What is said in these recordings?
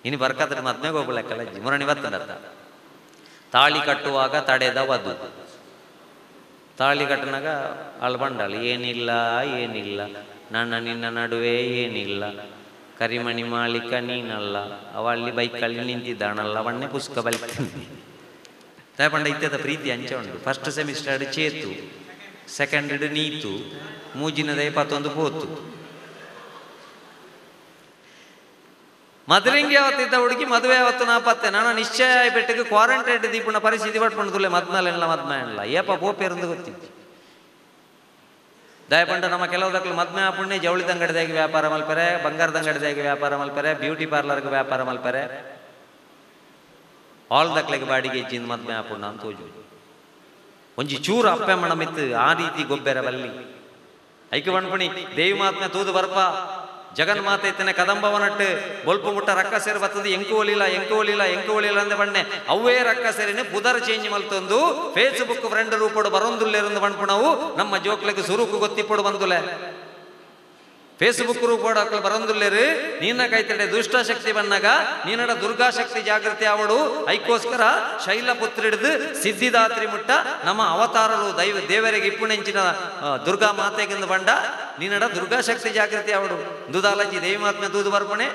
ಇನ್ನು ಬರ್ಕತ್ರ ಮದ್ಮೆ ಹೋಗ್ಲೆಕ್ಕಲ್ಲ ಮುರಣಿ ಬತ್ತಂಡತ್ತ. ತಾಳಿ ಕಟ್ಟುವಾಗ ತಡೆದ ವಧು. ತಾಳಿ ಕಟ್ಟನಾಗ ಅಲ್ಲಿ ಬಂಡಾಳಿ ಏನಿಲ್ಲ ಏನಿಲ್ಲ, ನನ್ನ ನಿನ್ನ ನಡುವೆ ಏನಿಲ್ಲ, ಕರಿಮಣಿ ಮಾಲೀಕ ನೀನಲ್ಲ, ಅವಲ್ಲಿ ಬೈಕಲ್ಲಿ ನಿಂತಿದ್ದಾನಲ್ಲ, ಅವನ್ನೇ ಪುಸ್ತಕ ಬಲಿತೀನಿ ತಗೊಂಡ ಇತ್ಯದ ಪ್ರೀತಿ ಅಂಚ ಉಂಟು. First semester Chethu, second Neethu, ಮೂಜಿನದ 21 ಪೋತು. ಮದುವೆಂಗೆ ಯಾವತ್ತಿದ್ದ ಹುಡುಗಿ ಮದುವೆ ಯಾವತ್ತು ನಾಪತ್ತೆ. ನಾನು ನಿಶ್ಚಯ ಆಯ್ಬಿಟ್ಟಿಗೆ ಕ್ವಾರಂಟೈನ್ ದೀಪುಣ ಪರಿಸ್ಥಿತಿ ಪಟ್ಕೊಂಡು ಮದ್ಮೇಲೆಲ್ಲ ಮದ್ಮೇಲ್ಲ ಏಪ ಪೋಪೇರಂದು ಗೊತ್ತಿತ್ತು. ದಯಪಂಡ ನಮ್ಮ ಕೆಲವುದಕ್ಕೂ ಮದ್ಮೆ ಆಪುಣ್ಯ ಜವಳಿದ ಅಂಗಡಿದಾಗಿ ವ್ಯಾಪಾರ ಮಲ್ಪರೆ, ಬಂಗಾರದ ಅಂಗಡಿದಾಗಿ ವ್ಯಾಪಾರ ಮಲ್ಪರೆ, ಬ್ಯೂಟಿ ಪಾರ್ಲರ್ಗೆ ವ್ಯಾಪಾರ ಮಲ್ಪರೆ, ಆಲ್ ದಕ್ಲೆಗೆ ಬಾಡಿಗೆ ಇಜ್ಜಿಂದ ಮದ್ಮೆ ಆಪುಣ್ಣ ಅಂತ ತೋಜು. ಒಂಜಿ ಚೂರು ಅಪ್ಪೆ ಮಣಮಿತ್ತು ಆ ರೀತಿ ಗೊಬ್ಬರ ಬಲ್ಲಿ ಐಕೆ ಬಣ್ಪುಣಿ ದೇವಿ ಮಾತ್ಮೆ ತೂದು ಬರ್ಪ ಜಗನ್ಮಾತೆ ಇತ್ತನೆ ಕದಂಬವನಟ್ಟು ಬೊಲ್ಪು ಮುಟ್ಟ ರಕ್ಕ ಸೇರಿ ಬರ್ತದೆ. ಎಂಕು ಒಲಿಲ್ಲ ಎಂಕು ಒಲಿಲ್ಲ ಎಂಕು ಒಲಿಲ್ಲ ಅಂದೆ ಬಣ್ಣೆ ಅವೇ ರಕ್ಕ ಸೇರಿನೇ ಪುದರ್ ಚೇಂಜ್ ಮಲ್ತೊಂದು ಫೇಸ್ಬುಕ್ ಫ್ರೆಂಡ್ ರೂಪಡು ಬರೊಂದುಲ್ಲೇருந்து ಬಣ್ಪುಣವು ನಮ್ಮ ಜೋಕ್ಲೆಗೆ ಸುರುಕು ಗೊತ್ತಿಪ್ಪಡು ಬಂದುಲೆ. ಫೇಸ್ಬುಕ್ ರೂಪೋಡ ಬರಂದುಲ್ಲೇರು ನೀನ ಕೈತಡೆ ದುಷ್ಟಶಕ್ತಿ ಬನ್ನಗ ನೀನಡ ದುರ್ಗಾಶಕ್ತಿ ಜಾಗೃತಿ ಆವಡು. ಐಕೋಸ್ಕರ ಶೈಲಪುತ್ರ ಹಿಡಿದು ಸಿದ್ಧಿದಾತ್ರಿ ಮುಟ್ಟ ನಮ್ಮ ಅವತಾರರು ದೇವರಿಗೆ ಇಪ್ಪುಣೆಂಚಿನ ದುರ್ಗಾ ಮಾತೆಗೆಂದು ಬಂಡ ನೀನಡ ದುರ್ಗಾಶಕ್ತಿ ಜಾಗೃತಿ ಆವಡು. ದುದಾಲಜಿ ದೇವಿ ಮಾತ್ಮೆ ದೂದು ಬರ್ಪುಣೆ,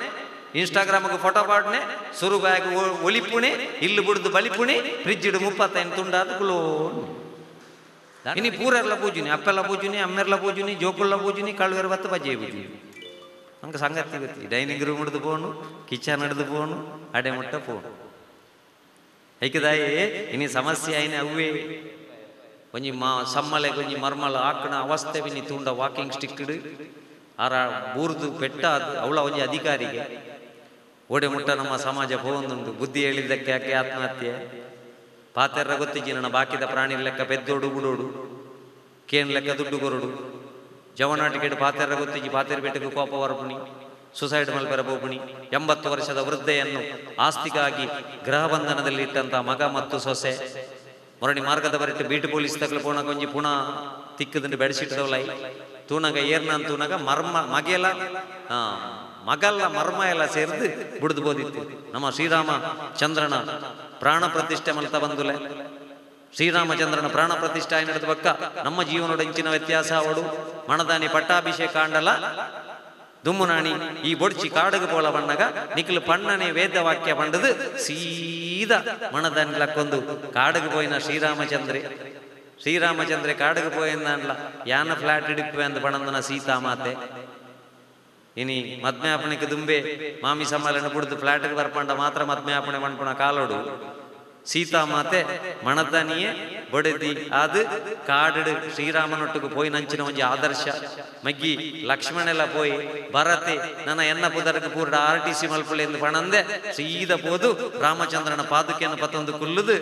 ಇನ್ಸ್ಟಾಗ್ರಾಮ್ಗೆ ಫೋಟೋ ಪಾಡ್ನೆ, ಸುರುಗಾಗಿ ಒಲಿಪುಣೆ, ಇಲ್ಲು ಬುಡ್ದು ಬಲಿಪುಣೆ, ಫ್ರಿಜ್ ಇಡು 35 ತುಂಡಾದ ಕುಲೋ. ಇನಿ ಪೂರೆಲ್ಲ ಪೂಜುನಿ, ಅಪ್ಪೆಲ್ಲ ಪೂಜುನಿ, ಅಮ್ಮೆಲ್ಲ ಪೂಜುನಿ, ಜೋಕುಲ್ಲ ಪೂಜುನಿ, ಕಳ್ವೇರು ಬತ್ತು ಬಜ್ಜೆ ಪೂಜುನಿ. ನಂಗೆ ಸಂಗತಿ ಗೊತ್ತಿ. ಡೈನಿಂಗ್ ರೂಮ್ ಹಿಡಿದು ಪೋಣು, ಕಿಚನ್ ಹಿಡಿದು ಪೋಣು, ಅಡೆ ಮುಟ್ಟ ಪೋಣು. ಐಕದಾಯಿ ಇನಿ ಸಮಸ್ಯೆ ಆಯ್ನೆ ಅವೇ ಒಂಜಿ ಸಮ್ಮಲೆ ಕೊಂಜಿ ಮರ್ಮಲ ಆಕಣ ಅವಸ್ಥೆ ಬಿನಿ ತುಂಡ ವಾಕಿಂಗ್ ಸ್ಟಿಕ್ ಇಡು ಆರ ಬೂರ್ದು ಪೆಟ್ಟ ಅವಳ ಒಂಜಿ ಅಧಿಕಾರಿಗೆ ಓಡೆ ಮುಟ್ಟ ನಮ್ಮ ಸಮಾಜ ಪೋಂದುಂಡು. ಬುದ್ಧಿ ಹೇಳಿದ್ದಕ್ಕೆ ಯಾಕೆ ಆತ್ಮಹತ್ಯೆ ಪಾತೆರ್ರ ಗೊತ್ತಿಜ್ಜಿ ನನ್ನ ಬಾಕಿದ ಪ್ರಾಣಿ ಲೆಕ್ಕ ಪೆದ್ದೋಡು ಬುಡೋಡು, ಕೇನ್ ಲೆಕ್ಕ ದುಡ್ಡು ಕೊರಡು, ಜವನಾಟಿಕೆಡು ಪಾತೆರ್ರ ಗೊತ್ತಿಜ್ಜಿ ಪಾತೆರ್ ಬೆಟ್ಟಕ್ಕೆ ಕೋಪ ವರ್ಪುಣಿ, ಸುಸೈಡ್ ಮಲ್ಪೆರ ಬೋಪುಣಿ. 80 ವರ್ಷದ ವೃದ್ಧೆಯನ್ನು ಆಸ್ತಿಗಾಗಿ ಗೃಹ ಬಂಧನದಲ್ಲಿ ಇಟ್ಟಂತ ಮಗ ಮತ್ತು ಸೊಸೆ ಮೊರಣಿ ಮಾರ್ಗದ ಬರಟ್ಟು ಬೀಟು ಪೊಲೀಸ್ ತಗಲು ಪೋಣ ಕೊಂಜಿ ಪುನಃ ತಿಕ್ಕದಂಡು ಬೆಳೆಸಿಟ್ಟದವಲೈ ತೂನಗ ಏರ್ನಾನ್ ತೂನಗ ಮರ್ಮ ಮಗೆಲ್ಲ ಮಗಲ್ಲ ಮರ್ಮ ಎಲ್ಲ ಸೇರಿದು ಬಿಡ್ದು ಬೋದಿತ್ತು. ನಮ್ಮ ಶ್ರೀರಾಮ ಚಂದ್ರನ ಪ್ರಾಣ ಪ್ರತಿಷ್ಠೆ ಮಲ್ತ ಬಂದುಲೆ. ಶ್ರೀರಾಮಚಂದ್ರನ ಪ್ರಾಣ ಪ್ರತಿಷ್ಠೆ ನಡೆದ ಬಕ್ಕ ನಮ್ಮ ಜೀವನೊಡಂಚಿನ ವ್ಯತ್ಯಾಸ ಅವಡು. ಮಣದಾನಿ ಪಟ್ಟಾಭಿಷೇಕ ಅಂಡಲ ದುಮ್ಮುನಾಣಿ ಈ ಬೊಡ್ಚಿ ಕಾಡುಗು ಪೋಲ ಬಣ್ಣಗ ನಿಖಲು ಪಣ್ಣನೆ ವೇದ ವಾಕ್ಯ ಪಂಡದು ಸೀದಾ ಮಣದಾನಿ ಲಕ್ಕೊಂದು ಕಾಡುಗು ಪೋಯಿನ ಶ್ರೀರಾಮಚಂದ್ರೆ ಕಾಡುಗು ಪೋಯಿಂದಲ್ಲ ಯಾನ ಫ್ಲಾಟ್ ಹಿಡಿಪೆ ಅಂತ ಪಣಂದನ ಸೀತಾಮಾತೆ. ಇನಿ ಮದ್ಮೆ ಆಪಣೆಗೆ ದುಂಬೆ ಮಾಮಿ ಸಮ್ಮೇಳನ ಬಿಡ್ದು ಫ್ಲಾಟ್ಗೆ ಬರ್ಪಂಡ ಮಾತ್ರ ಮದ್ಮೆ ಆಪಣೆ ಮಣ್ಪುಣ ಕಾಲೋಡು ಸೀತಾಮಾತೆ ಮಣದನಿಯೇ ಬೊಡೆದಿ ಅದು ಕಾಡು ಶ್ರೀರಾಮನೊಟ್ಟಿಗೆ ಪೋಯಿ ನಂಚಿನ ಒಂಜಿ ಆದರ್ಶ. ಮಗ್ಗಿ ಲಕ್ಷ್ಮಣೆಲ್ಲ ಪೋಯಿ ಭರತೆ ನನ್ನ ಎನ್ನ ಪುದರ್ಗೆ ಪೂರ್ಡ RTC ಮಲ್ಪುಳೆ ಎಂದು ಪಣಂದೆ ಸೀದ ಪೋದು ರಾಮಚಂದ್ರನ ಪಾದುಕೆಯನ್ನು ಪತ್ತೊಂದು ಕುಲ್ಲುದು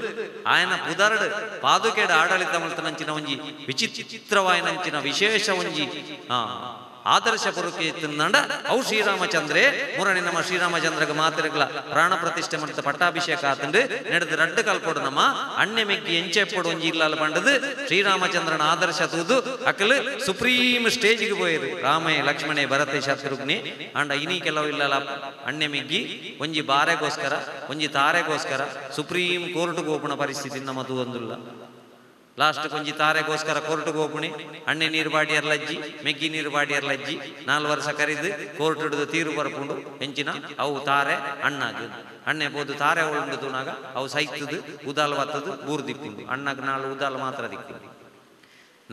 ಆಯನ ಪುದರ್ಡ್ ಪಾದುಕೆಡ ಆಡಳಿತ ಮಲ್ತ ನಂಚಿನ ಒಂಜಿ ವಿಚಿತ್ರವಾಯ ನಂಚಿನ ವಿಶೇಷ ಒಂಜಿ ಆದರ್ಶ ಪುರುಕೆ ತಿನ್ನಂಡ ಅವು ಶ್ರೀರಾಮಚಂದ್ರೆ ಮುರಣಿ ನಮ್ಮ ಶ್ರೀರಾಮಚಂದ್ರಗ ಮಾತಿರಗಲ ಪ್ರಾಣ ಪ್ರತಿಷ್ಠೆ ಮಾಡಿದ ಪಟ್ಟಾಭಿಷೇಕ ಆತಂಡು ನಡೆದು ರಡ್ಡು ಕಲ್ಪೋಡು ನಮ್ಮ ಅಣ್ಣೆ ಮೆಗ್ಗಿ ಎಂಚೆಪ್ಪಡು ಒಂಜಿ ಇಲ್ಲಲ್ಲ ಬಂಡದು ಶ್ರೀರಾಮಚಂದ್ರನ ಆದರ್ಶ ತೂದು ಅಕಲು ಸುಪ್ರೀಂ ಸ್ಟೇಜಿಗೆ ಪೋಯಿರು. ರಾಮೇ ಲಕ್ಷ್ಮಣೆ ಭರತೆ ಶತ್ರುಘ್ನೆ ಅಂಡ ಇನಿ ಕೆಲವು ಇಲ್ಲಲ್ಲ ಅಣ್ಣೆ ಮೆಗ್ಗಿ ಒಂಜಿ ಬಾರೆಗೋಸ್ಕರ ಒಂಜಿ ತಾರೆಗೋಸ್ಕರ ಸುಪ್ರೀಂ ಕೋರ್ಟ್ಗೆ ಹೋಪುಣ ಪರಿಸ್ಥಿತಿ ನಮ್ಮ ತೂವೊಂದುಲ್ಲ. ಲಾಸ್ಟ್ ಕೊಂಜಿ ತಾರೆಗೋಸ್ಕರ ಕೋರ್ಟ್ಗೆ ಹೋಪುಣಿ ಅಣ್ಣೆ ನೀರು ಬಾಡಿಯರ್ಲಜ್ಜಿ ಮೆಗ್ಗಿ ನೀರು ಬಾಡಿಯರ್ಲಜ್ಜಿ 4 ವರ್ಷ ಕರೀದು ಕೋರ್ಟ್ ಹಿಡಿದು ತೀರು ಬರ್ಪುಂಡು ಹೆಂಚಿನ ಅವು ತಾರೆ ಅಣ್ಣಾಗ ಅಣ್ಣೆ ಬೋದು ತಾರೆ ಉಂಡು ತೂನಾಗ ಅವು ಸೈತದು ಉದಾಲ್ ಬತ್ತದು ಬೂರ್ ದಿಕ್ಕುಂಡು ಅಣ್ಣಗ 4 ಉದಾಲ್ ಮಾತ್ರ ದಿಕ್ಕು.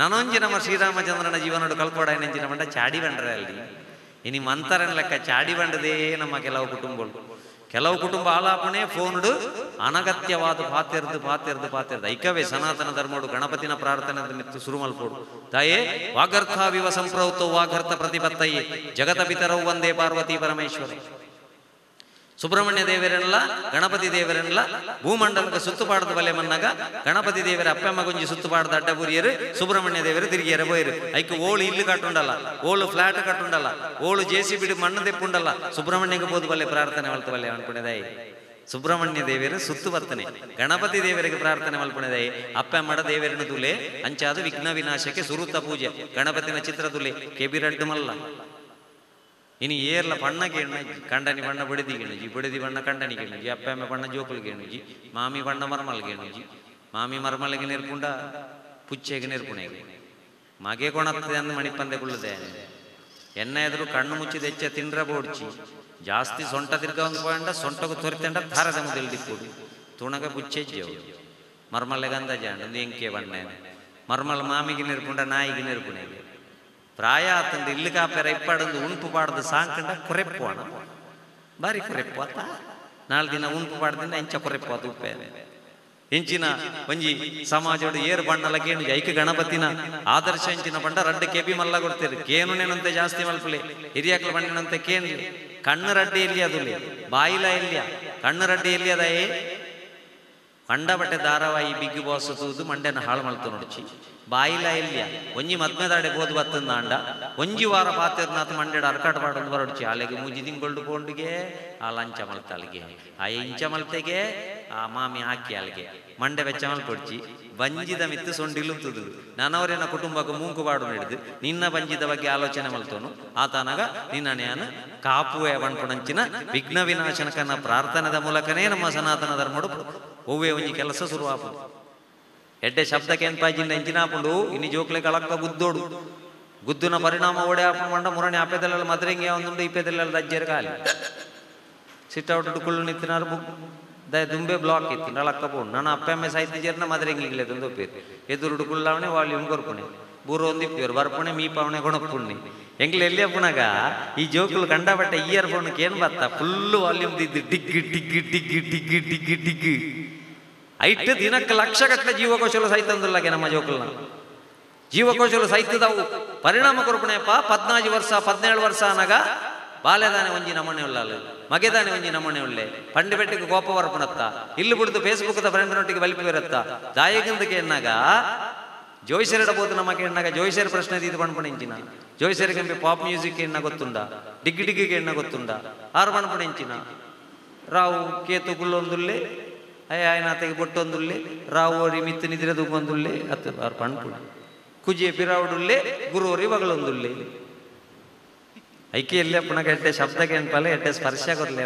ನನೊಂಜಿ ನಮ್ಮ ಶ್ರೀರಾಮಚಂದ್ರನ ಜೀವನೋಡು ಕಲ್ಪೋಡ ನೆಂಚಿನ ಬಂಡ ಚಾಡಿ ಬಂಡ್ರೆ ಅಲ್ಲಿ ಇನಿ ಮಂತರನ ಲೆಕ್ಕ ಚಾಡಿ ಬಂಡದೇ ನಮ್ಮ ಕೆಲವು ಕುಟುಂಬ ಆಲಾಪಣೆ ಫೋನ್ಡು ಅನಗತ್ಯವಾದ ಪಾತೆರ್ದು ಐಕವೇ ಸನಾತನ ಧರ್ಮೋಡು ಗಣಪತಿನ ಪ್ರಾರ್ಥನೆ ಶುರು ಮಲ್ಪೋಡು. ತಾಯೇ ವಾಗರ್ಥಾವಿವ ಸಂಪ್ರವೃತ್ತೋ ವಾಗರ್ಥ ಪ್ರತಿಪತ್ತಯೇ ಜಗತ ಪಿತರವು ಒಂದೇ ಪಾರ್ವತಿ ಪರಮೇಶ್ವರ. ಸುಬ್ರಹ್ಮಣ್ಯ ದೇವರನ್ನೆಲ್ಲ ಗಣಪತಿ ದೇವರನ್ನೆಲ್ಲ ಭೂಮಂಡಲಕ್ಕೆ ಸುತ್ತುಪಾಡದ ಬಲೆ ಮನ್ನಾಗ ಗಣಪತಿ ದೇವರ ಅಪ್ಪಮ್ಮ ಗೊಂಜಿ ಸುತ್ತುಪಾಡದ ಅಡ್ಡಪುರಿಯರು ಸುಬ್ರಹ್ಮಣ್ಯ ದೇವರು ತಿರುಗಿಯರ ಬೋಯರು ಐಕೆ ಓಳು ಇಲ್ಲು ಕಟ್ಟುಂಡಲ್ಲ ಓಳು ಫ್ಲಾಟ್ ಕಟ್ಟುಂಡಲ್ಲ ಓಳು JCB ಮಣ್ಣು ತೆಪ್ಪುಂಡಲ್ಲ ಸುಬ್ರಹ್ಮಣ್ಯಗೆ ಬೋದು ಬಲ್ಲೆ ಪ್ರಾರ್ಥನೆ ಮಲ್ತ ಬಲ್ಲೆ ಅನ್ಪುಣೆದಾಯಿ. ಸುಬ್ರಹ್ಮಣ್ಯ ದೇವರು ಸುತ್ತು ಬರ್ತನೆ ಗಣಪತಿ ದೇವರಿಗೆ ಪ್ರಾರ್ಥನೆ ಮಲ್ಪುಣೆದಾಯಿ. ಅಪ್ಪಮ್ಮಡ ದೇವರನ್ನು ತುಲೆ ಅಂಚಾದ ವಿಘ್ನ ವಿನಾಶಕ್ಕೆ ಸುರುತ ಪೂಜೆ ಗಣಪತಿನ ಚಿತ್ರ ತುಲೆ ಕೆಬಿರಡ್ಡು ಮಲ್ಲ ಇನಿ ಏರ್ಲ ಪಣ್ಣಗೆ ಎಣ್ಣಜಿ ಕಂಡನಿ ಬಣ್ಣ ಬಡಿದಿಗೆ ಎಣ್ಣಜಿ ಬಡಿದಿ ಬಣ್ಣ ಕಂಡನಿಗೆ ಎಣ್ಣಜಿ ಅಪ್ಪೆಮ್ಮೆ ಬಣ್ಣ ಜೋಕುಲಿಗೆ ಎಣ್ಣಜಿ ಮಾಮಿ ಬಣ್ಣ ಮರ್ಮಲ್ಗೆ ಎಣ್ಣಜಿ ಮಾಮಿ ಮರ್ಮಲ್ಗೆ ನೆರ್ಪುಂಡ ಪುಚ್ಚೆಗೆ ನೆರ್ಪುಣೆಗೆ ಮಗೆ ಕೊಣತ್ತದೆ ಅಂದು ಮಣಿಪಂದೆ ಕುಳ್ಳದೆ ಎಣ್ಣೆ ಎದುರು ಕಣ್ಣು ಮುಚ್ಚಿದ ಹೆಚ್ಚೆ ತಿಂಡ್ರ ಬೋಡ್ಚಿ ಜಾಸ್ತಿ ಸೊಂಟ ತಿರ್ಗ ಒಂದು ಪೋಯಂಡ ಸೊಂಟకు ತೊರಿತಂಡ ತಾರದ ಮುದಲ್ ದಿಕ್ಕುಡು ತುಣಗ ಬುಚ್ಚೆಜ್ಜವು ಮರ್ಮಲ್ಲೆಗೆ ಅಂದಾಜಾಂಡ ಒಂದು ಎಂಕೆ ಬಣ್ಣ ಮರ್ಮಲ್ ಮಾಮಿಗೆ ನೆರ್ಪುಂಡ ನಾಯಿಗೆ ನೆರ್ಪುಣೆಗೆ ಪ್ರಾಯ ಆತಂದು ಇಲ್ಲಿ ಕಾಪೆರ ಇಪ್ಪಾಡೊಂದು ಉಣ್ಪು ಪಾಡ್ದು ಸಾಂಕಂಡ ಕೊರೆಪ್ಪು ಅಣ ಬಾರಿ ಕೊರೆಪ್ಪು ಆತ ನಾಳೆ ದಿನ ಉಣ್ಪು ಪಾಡ್ದಿಂದ ಎಂಚ ಕೊರೆಪ್ಪು ಆತ ಉಪ್ಪೆ ಎಂಚಿನ ಒಂಜಿ ಸಮಾಜೋಡು ಏರು ಬಣ್ಣಲ ಕೇಣು ಐಕ ಗಣಪತಿನ ಆದರ್ಶ ಎಂಚಿನ ಬಂಡ ರಡ್ಡು ಕೆಬಿ ಮಲ್ಲ ಕೊಡ್ತೀರಿ ಕೇನುನೇನಂತೆ ಜಾಸ್ತಿ ಮಲ್ಪಲೆ ಹಿರಿಯಕ್ಲ ಬಣ್ಣನಂತೆ ಕೇನ್ಲಿ ಕಣ್ಣು ರಡ್ಡಿ ಎಲ್ಲಿ ಅದುಲೆ ಬಾಯಿಲ ಎಲ್ಲಿಯ ಕಣ್ಣು ರಡ್ಡಿ ಎಲ್ಲಿ ಅದಯೇ ಕಂಡ ಬಟ್ಟೆ ಧಾರಾವಾಹಿ ಬಿಗ್ ಬಾಸ್ ತೂದು ಮಂಡ್ಯನ ಹಾಳು ಮಲ್ತು ನೋಡ್ಚಿ ಬಾಯಿಲ ಎಲ್ಲಿಯ ಒಂಜಿ ಮದ್ಮೆದಾಡೆ ಬೋದು ಬತ್ತಂದ ಅಂಡ ಒಂಜಿ ವಾರ ಪಾತಿರ್ನಾಥ ಮಂಡ್ಯಡ ಅರ್ಕಾಟ ಪಾಡೊಂದು ಬರೋಡ್ಚಿ ಅಲೆಗೆ ಮುಜಿ ತಿಂಗೊಳ್ಡು ಕೊಂಡಿಗೆ ಆ ಲಂಚ ಮಲ್ತಲ್ಲಿಗೆ ಆ ಇಂಚ ಮಲ್ತೆಗೆ ಆ ಮಾಮಿ ಹಾಕಿ ಅಲ್ಲಿಗೆ ಮಂಡೆ ವೆಚ್ಚ ಮಲ್ಪೊಡ್ಚಿ ಬಂಜಿದ ಮಿತ್ತು ಸೊಂಡಿಲು ತುದು ನಾನವರೇನ ಕುಟುಂಬಕ್ಕೆ ಮೂಂಕು ಪಾಡು ಹಿಡಿದು ನಿನ್ನ ಬಂಜಿದ ಬಗ್ಗೆ ಆಲೋಚನೆ ಮಲ್ತೋನು ಆತನಾಗ ನಿನ್ನನೆಯನ್ನು ಕಾಪುವೆ ಬಣ್ಪುಣಂಚಿನ ವಿಘ್ನ ವಿನಾಶನಕನ ಪ್ರಾರ್ಥನೆದ ಮೂಲಕನೇ ನಮ್ಮ ಸನಾತನ ಧರ್ಮಡು ಒವ್ವೇ ಒಂಜಿ ಕೆಲಸ ಶುರುವಾಪುದು ಎಡ್ಡೆ ಶಬ್ದಕ್ಕೆ ಏನ್ ಪಾಯ್ಜಿಂದ ಎಂಚಿನಾಪುಂಡು ಇನ್ನು ಜೋಕ್ಲೆ ಕಳಕ್ಕ ಗುದ್ದೋಡು ಗುದ್ದುನ ಪರಿಣಾಮ ಓಡೆ ಆಪು ಮಂಡ ಮುರಣಿ ಆಪೆದಲ್ಲೆಲ್ಲ ಮದ್ರೆಂಗೆ ಒಂದುಂಡು ಇಪ್ಪೆದಲ್ಲೆಲ್ಲ ದಜ್ಜೆರ ಖಾಲಿ ಸಿಟ್ಔಟ್ ಕುಳ್ಳು ನಿತ್ತಿನಾರು ದುಂಬೆ ಬ್ಲಾಕ್ ಇತ್ತು ನಳಕ್ಕ ಪೋಣು ನಾನು ಅಪ್ಪೆಮ್ಮೆ ಸಾಹಿತ್ಯರ್ನ ಮದ್ರೆಂಗಿಗ್ಲೆ ತಂದು ಒಪ್ಪೇರು ಎದುರುಡು ಕುಳ್ಳಾವಣೆ ವಾಲ್ಯೂಮ್ ಕೊರ್ಪುಣೆ ಬೂರ ಒಂದಿಪ್ಪೇರು ಬರ್ಪುಣೆ ಮೀಪಾವಣೆ ಕೊಣಪುಣ್ಣೆ ಎಂಗ್ಲೆ ಎಲ್ಲಿ ಅಪ್ಪುನಾಗ ಈ ಜೋಕುಲು ಕಂಡ ಬಟ್ಟೆ ಇಯರ್ ಫೋನ್ ಏನ್ ಬತ್ತ ಫುಲ್ ವಾಲ್ಯೂಮ್ ದಿದ್ದು ಡಿಗ್ಗಿ ಡಿಗ್ಗಿ ಡಿಗ್ಗಿ ಡಿಗ್ಗಿ ಡಿಗ್ಗಿ ಡಿಗ್ಗಿ ಐಟ್ ದಿನಕ್ಕೆ ಲಕ್ಷಗಟ್ಟಲೆ ಜೀವಕೋಶಲು ಸಾಹಿತ್ಯಂದುಲ್ಲಾಗೆ ನಮ್ಮ ಜೋಕುಲ್ನ ಜೀವಕೋಶಲು ಸಾಹಿತ್ಯದವು ಪರಿಣಾಮ ಕೊರ್ಪುಣೆಪ್ಪ 14 ವರ್ಷ 17 ವರ್ಷ ಅನಾಗ ಬಾಲ್ಯದಾನೆ ಒಂಜಿ ನಮೂನೆ ಉಳ್ಳಾಲು ಮಗೆದಾನೆ ಒಂಜಿ ನಮೂನೆ ಉಳ್ಳೆ ಪಂಡಿ ಬೆಟ್ಟಿಗೆ ಕೋಪ ಬರ್ಪುಣತ್ತ ಇಲ್ಲಿ ಬಿಡ್ದು ಫೇಸ್ಬುಕ್ದ ಫ್ರೆಂಡ್ನೊಟ್ಟಿಗೆ ಬಲಿಪಿ ಇರತ್ತ ದಾಯಗಂದಕ್ಕೆ ಎನ್ನಾಗ ಜೋಯ್ಸೆರಡ ಬೋದು ನಮಗೆ ಎಣ್ಣಾಗ ಜೋಯ್ಸೆರ ಪ್ರಶ್ನೆ ಇದು ಪಣ್ಪುಣ ಇಂಚಿನ ಜೋಯ್ಸೆರಿಗೆ ಪಾಪ್ ಮ್ಯೂಸಿಕ್ ಎಣ್ಣ ಗೊತ್ತುಂಡ ಡಿಗ್ಗಿ ಡಿಗ್ಗಿಗೆ ಎಣ್ಣ ಗೊತ್ತುಂಡ ಆರು ಪಣ್ಪುಣ ಇಂಚಿನ ರಾವು ಕೇತು ಗುಲ್ಲೊಂದುಲ್ಲೆ ಅಯ್ಯನಾತೆಗೆ ಬೊಟ್ಟೊಂದುಲ್ಲೆ ರಾವು ಓರಿ ಮಿತ್ತು ನಿದ್ರೆ ದುಬ್ಬೊಂದುಲ್ಲೆ ಅತ್ತ ಆರು ಪಣ್ಪುಣ ಕುಜೆ ಪಿರಾವುಡುಲ್ಲೆ ಗುರುವರಿ ಬಗಳೊಂದುಲ್ಲೆ ಐಕೆಯಲ್ಲೇ ಪುನಃ ಎಡ್ಡೆ ಶಬ್ದಕ್ಕೆ ಎನ್ಪಲೆ ಎಡ್ಡೆ ಸ್ಪರ್ಶ ಕೊರ್ಲೆ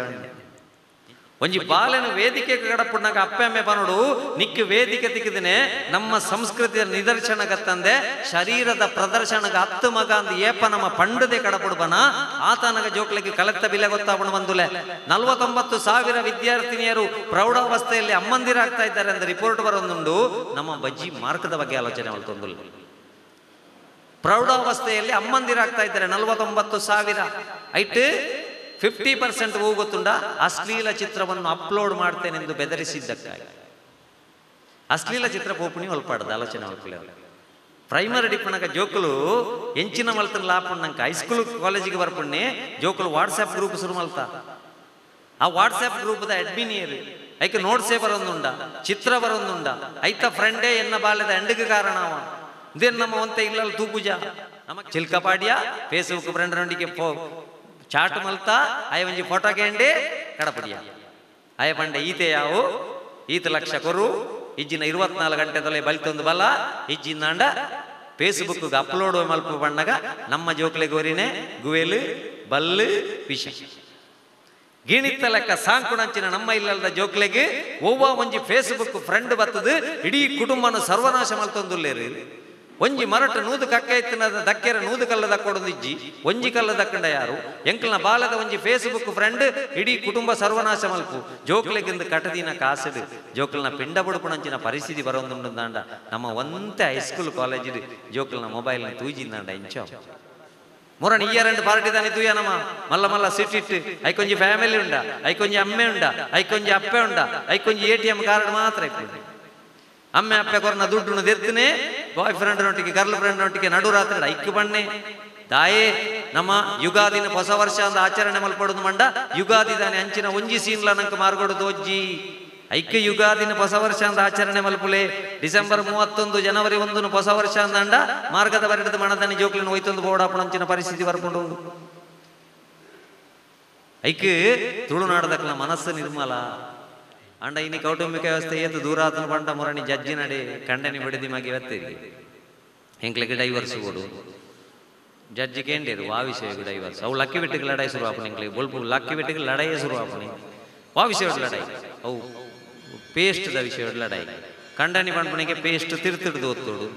ಒಂಜಿ ಬಾಲೆನ ವೇದಿಕೆ ಕಡಪುಣ್ಣಾಗ ಅಪ್ಪೆಮ್ಮೆ ಬನೋಡು ನಿಕ್ಕು ವೇದಿಕೆ ತಿಕ್ಕಿದನೆ ನಮ್ಮ ಸಂಸ್ಕೃತಿಯ ನಿದರ್ಶನಗತ್ತಂದೆ ಶರೀರದ ಪ್ರದರ್ಶನಗ ಹತ್ತು ಮಗ ಅಂದ ಏಪ ನಮ್ಮ ಪಂಡದೆ ಕಡಪುಡು ಬನ ಆತನಗ ಜೋಕ್ಲಿಗೆ ಕಲೆತ್ತ ಬಿಲೆ ಗೊತ್ತಾಪುಣ ಬಂದುಲೆ 49,000 ವಿದ್ಯಾರ್ಥಿನಿಯರು ಪ್ರೌಢಾವಸ್ಥೆಯಲ್ಲಿ ಅಮ್ಮಂದಿರಾಗ್ತಾ ಇದ್ದಾರೆ ಅಂತ ರಿಪೋರ್ಟ್ ಬರೋದುಂಡು ನಮ್ಮ ಬಜ್ಜಿ ಮಾರ್ಕದ ಬಗ್ಗೆ ಆಲೋಚನೆ ಮಾಡ್ತೊಂದುಲ್ಲ ಪ್ರೌಢಾವಸ್ಥೆಯಲ್ಲಿ ಅಮ್ಮಂದಿರಾಗ್ತಾ ಇದ್ದಾರೆ 49,000 ಐಟ್ 50% ಹೂ ಗೊತ್ತುಂಡ ಅಶ್ಲೀಲ ಚಿತ್ರವನ್ನು ಅಪ್ಲೋಡ್ ಮಾಡ್ತೇನೆಂದು ಬೆದರಿಸಿದ್ದಕ್ಕಾಗಿ ಅಶ್ಲೀಲ ಚಿತ್ರ ಪೋಪುಣಿ ಒಲ್ಪಾಡದು ಆಲೋಚನೆ ಒಲ್ಪಲೆ ಪ್ರೈಮರಿ ಡಿಪ್ಪಣಗ ಜೋಕುಲು ಎಂಚಿನ ಮಲ್ತನ ಲಾಪಣ್ಣಂಕ ಹೈಸ್ಕೂಲ್ ಕಾಲೇಜಿಗೆ ಬರ್ಪುಣ್ಣೆ ಜೋಕುಲು ವಾಟ್ಸಾಪ್ ಗ್ರೂಪ್ ಶುರು ಮಲ್ತ ಆ ವಾಟ್ಸಾಪ್ ಗ್ರೂಪ್ದ ಅಡ್ಮಿನಿಯರ್ ಐಕೆ ನೋಟ್ಸೇ ಬರೋದುಂಡ ಚಿತ್ರ ಬರೋದುಂಡ ಐತ ಫ್ರೆಂಡೇ ಎನ್ನ ಬಾಲ್ಯದ ಎಂಡಿಗೆ ಕಾರಣವ ಇದೇನು ನಮ್ಮ ಒಂತೆ ಇಲ್ಲಲ್ಲ ತೂಪುಜ ನಮ್ಮ ಚಿಲ್ಕಪಾಡ್ಯ ಫೇಸ್ಬುಕ್ ಫ್ರೆಂಡ್ನೊಂದಿಗೆ ಚಾಟ್ ಮಲ್ತಾ ಆಯ ಒಂಜಿ ಫೋಟೋ ಕೇಂಡೆ ಕಡಪಡಿಯ ಆಯ ಪಂಡೆ ಈತೆ ಯಾವು ಈತ ಲಕ್ಷ ಕೊರು ಇಜ್ಜಿನ 24 ಗಂಟೆದೊಲೆ ಬಲಿತೊಂದು ಬಲ ಇಜ್ಜಿಂದಾಂಡ ಫೇಸ್ಬುಕ್ಗೆ ಅಪ್ಲೋಡ್ ಮಲ್ಪ ಬಣ್ಣಗ ನಮ್ಮ ಜೋಕ್ಲೆ ಗೋರಿನೇ ಗುವೆಲು ಬಲ್ಲು ವಿಷ ಗೀಣಿತ್ತ ಲೆಕ್ಕ ಸಾಂಕುಣಂಚಿನ ನಮ್ಮ ಇಲ್ಲದ ಜೋಕ್ಲೆಗೆ ಒವ್ವ ಒಂಜಿ ಫೇಸ್ಬುಕ್ ಫ್ರೆಂಡ್ ಬತ್ತದು ಇಡೀ ಕುಟುಂಬನ ಸರ್ವನಾಶ ಮಲ್ತೊಂದುಲ್ಲೇರು ಒಂಜಿ ಮರಟ ನೂದು ಕಕ್ಕ ಎತ್ತಿನ ದಕ್ಕೆರ ನೂದು ಕಲ್ಲ ದಕ್ಕೊಡೊಂದಿಜ್ಜಿ ಒಂಜಿ ಕಲ್ಲ ದಕ್ಕಂಡ ಯಾರು ಎಂಕಲ್ನ ಬಾಲದ ಒಂಜಿ ಫೇಸ್ಬುಕ್ ಫ್ರೆಂಡ್ ಇಡೀ ಕುಟುಂಬ ಸರ್ವನಾಶ ಮಲ್ಪು ಜೋಕ್ಲೆಗಿಂದ ಕಟದಿನ ಕಾಸಡು ಜೋಕ್ಲನ ಪಿಂಡ ಬುಡುಪುಣಂಚಿನ ಪರಿಸ್ಥಿತಿ ಬರೋದುಂಡುಂದಾಂಡ ನಮ್ಮ ಒಂತೆ ಹೈಸ್ಕೂಲ್ ಕಾಲೇಜ್ ಜೋಕ್ಲನ ಮೊಬೈಲ್ನ ತೂಜಿಂದಾಂಡ ಇಂಚೋ ಮುರಣಿ ಇಯರ್ ಪಾರ್ಟಿ ತಾನೆ ತೂಯ ನಮ್ಮ ಮಲ್ಲ ಮಲ್ಲ ಸಿಟ್ಟಿಟ್ಟು ಐಕೊಂಜಿ ಫ್ಯಾಮಿಲಿ ಉಂಡ ಐಕೊಂಜಿ ಅಮ್ಮೆ ಉಂಡ ಐಕೊಂಜಿ ಅಪ್ಪೆ ಉಂಡ ಐಕೊಂಜಿ ATM ಕಾರ್ಡ್ ಮಾತ್ರ ಇಪ್ಪು ಅಮ್ಮೆ ಅಪ್ಪೆ ಕೊರನ ದುಡ್ಡು ದೆತ್ತನೆ ಬಾಯ್ ಫ್ರೆಂಡ್ನೊಟ್ಟಿಗೆ ಗರ್ಲ್ ಫ್ರೆಂಡ್ನೊಟ್ಟಿಗೆ ನಡು ರಾತ್ರಿ ಐಕ್ಯ ಬಣ್ಣೆ ತಾಯೇ ನಮ್ಮ ಯುಗಾದಿನ ಹೊಸ ವರ್ಷ ಅಂತ ಆಚರಣೆ ಮಲ್ಪಡೋದು ಮಂಡ ಯುಗಾದಿ ದಾನೆ ಅಂಚಿನ ಒಂಜಿ ಸೀನ್ಲ ನಂಗೆ ಮಾರ್ಗೊಡೋದು ಅಜ್ಜಿ ಐಕ್ಯ ಯುಗಾದಿನ ಹೊಸ ವರ್ಷ ಅಂತ ಆಚರಣೆ ಮಲ್ಪುಲೆ ಡಿಸೆಂಬರ್ 31 ಜನವರಿ 1 ಹೊಸ ವರ್ಷ ಅಂದಂಡ ಮಾರ್ಗದ ಬರೆಡದ ಮಣದಾನಿ ಜೋಕ್ಲಿನ ಹೋಯ್ತೊಂದು ಬೋಡಾಪಣ ಅಂಚಿನ ಪರಿಸ್ಥಿತಿ ಬರ್ಕೊಂಡು ಐಕ್ಯ ತುಳುನಾಡದಕ್ಲ ಮನಸ್ಸು ನಿರ್ಮಲ ಅಂಡ ಇನ್ನು ಕೌಟುಂಬಿಕ ವ್ಯವಸ್ಥೆ ಏತು ದೂರಾತನ ಬಂಡ ಮೊರಣಿ ಜಜ್ಜಿ ನಡೆ ಕಂಡನಿ ಬಿಡದಿ ಮಗಿ ಇವತ್ತೀರಿ ಹೆಂಕ್ಲೆಗೆ ಡೈವರ್ಸ್ ಕೊಡು ಜಡ್ಜಿ ಕೇಂದ್ರೀರು ಆ ವಿಷಯ ಡೈವರ್ಸ್ ಅವು ಲಕ್ಕಿ ಬಿಟ್ಟಿಗೆ ಲಡಾಯಿ ಶುರು ಆಪನಿಂಗ್ಲಿ ಬೊಲ್ಪು ಲಕ್ಕಿ ಬಿಟ್ಟಿಗೆ ಲಡಾಯೇ ಶುರು ಆಪನಿ ಆ ವಿಷಯ ಲಡಾಯಿ ಅವು ಪೇಸ್ಟ್ದ ವಿಷಯ ಲಡಾಯಿ ಕಂಡನಿ ಪಂಪಣಿಗೆ ಪೇಸ್ಟ್ ತಿರ್ತಿಡ್ದು ಒತ್ತೋಡು